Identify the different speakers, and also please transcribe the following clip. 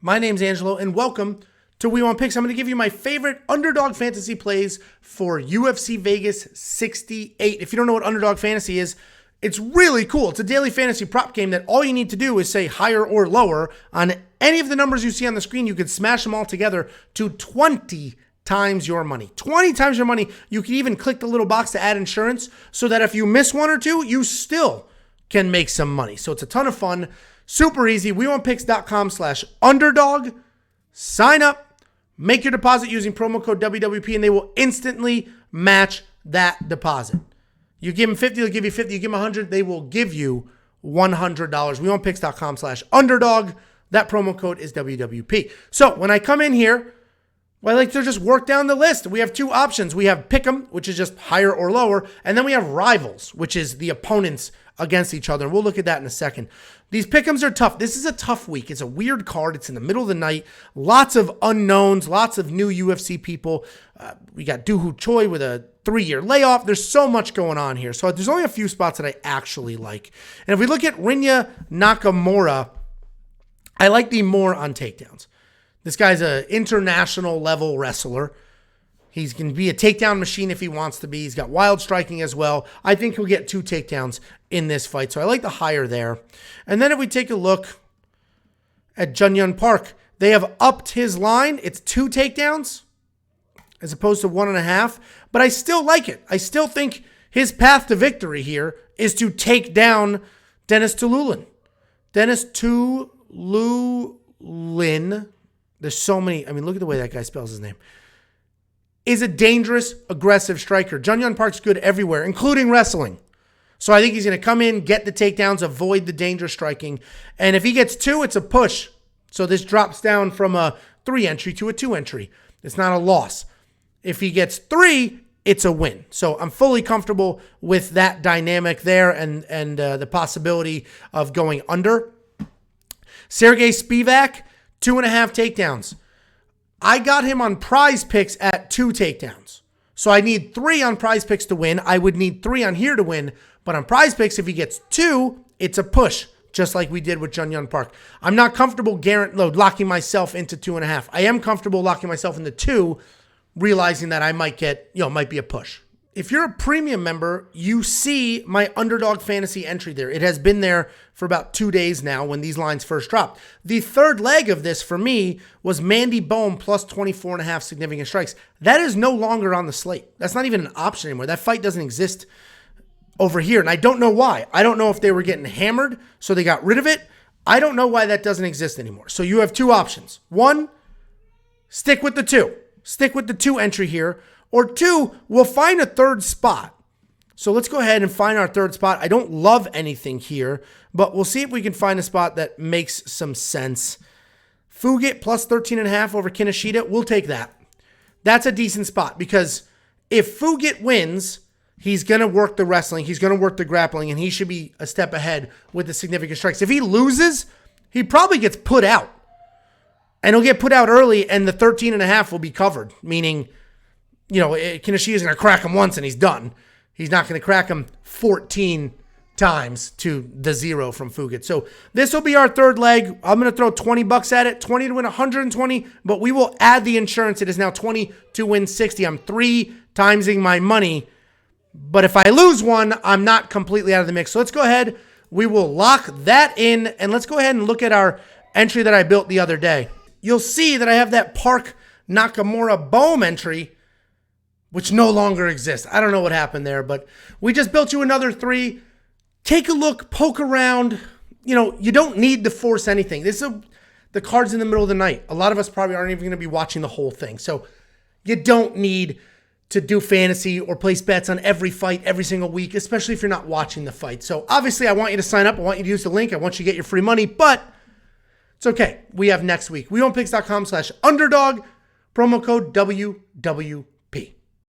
Speaker 1: My name's Angelo, and welcome to We Want Picks. I'm going to give you my favorite Underdog Fantasy plays for UFC Vegas 68. If you don't know what Underdog Fantasy is, it's really cool. It's a daily fantasy prop game that all you need to do is say higher or lower on any of the numbers you see on the screen. You could smash them all together to 20 times your money. 20 times your money. You can even click the little box to add insurance so that if you miss one or two, you still can make some money. So it's a ton of fun. Super easy. WeWantPicks.com/underdog. Sign up, make your deposit using promo code WWP, and they will instantly match that deposit. You give them 50, they'll give you 50. You give them 100, they will give you $100. WeWantPicks.com/underdog. That promo code is WWP. So when I come in here, I like to just work down the list. We have two options. We have Pick'em, which is just higher or lower, and then we have Rivals, which is the opponents against each other. And we'll look at that in a second. These Pick'ems are tough. This is a tough week. It's a weird card. It's in the middle of the night. Lots of unknowns, lots of new UFC people. We got Dooho Choi with a 3-year layoff. There's so much going on here. So there's only a few spots that I actually like. And if we look at Rinya Nakamura, I like the more on takedowns. This guy's an international level wrestler. He's going to be a takedown machine if he wants to be. He's got wild striking as well. I think he'll get 2 takedowns in this fight. So I like the higher there. And then if we take a look at Jun Park, they have upped his line. It's 2 takedowns as opposed to 1.5. But I still like it. I still think his path to victory here is to take down Dennis Tululin. Dennis Tululin. There's so many. I mean, look at the way that guy spells his name. Is a dangerous, aggressive striker. Jun Park's good everywhere, including wrestling. So I think he's going to come in, get the takedowns, avoid the danger striking. And if he gets 2, it's a push. So this drops down from a 3 entry to a 2 entry. It's not a loss. If he gets 3, it's a win. So I'm fully comfortable with that dynamic there and the possibility of going under. Sergey Spivac, 2.5 takedowns. I got him on Prize Picks at 2 takedowns. So I need 3 on Prize Picks to win. I would need 3 on here to win. But on Prize Picks, if he gets 2, it's a push, just like we did with Jun Park. I'm not comfortable locking myself into 2.5. I am comfortable locking myself into 2, realizing that I might get, might be a push. If you're a premium member, you see my Underdog Fantasy entry there. It has been there for about 2 days now when these lines first dropped. The third leg of this for me was Mandy Bohm plus 24.5 significant strikes. That is no longer on the slate. That's not even an option anymore. That fight doesn't exist over here, and I don't know why. I don't know if they were getting hammered, so they got rid of it. I don't know why that doesn't exist anymore. So you have 2 options. 1, stick with the 2. Stick with the 2 entry here. Or 2, we'll find a third spot. So let's go ahead and find our third spot. I don't love anything here, but we'll see if we can find a spot that makes some sense. Fugit plus 13.5 over Kinoshita. We'll take that. That's a decent spot because if Fugit wins, he's going to work the wrestling, he's going to work the grappling, and he should be a step ahead with the significant strikes. If he loses, he probably gets put out. And he'll get put out early, and the 13.5 will be covered, meaning Kinoshita is going to crack him once and he's done. He's not going to crack him 14 times to the 0 from Fugit. So this will be our third leg. I'm going to throw $20 at it, 20 to win 120, but we will add the insurance. It is now 20 to win 60. I'm 3 timesing my money, but if I lose one, I'm not completely out of the mix. So let's go ahead. We will lock that in, and let's go ahead and look at our entry that I built the other day. You'll see that I have that Park Nakamura Bohm entry, which no longer exists. I don't know what happened there, but we just built you another 3. Take a look, poke around. You don't need to force anything. The card's in the middle of the night. A lot of us probably aren't even going to be watching the whole thing. So you don't need to do fantasy or place bets on every fight every single week, especially if you're not watching the fight. So obviously I want you to sign up. I want you to use the link. I want you to get your free money, but it's okay. We have next week. WeWantPicks.com/underdog, promo code WWP.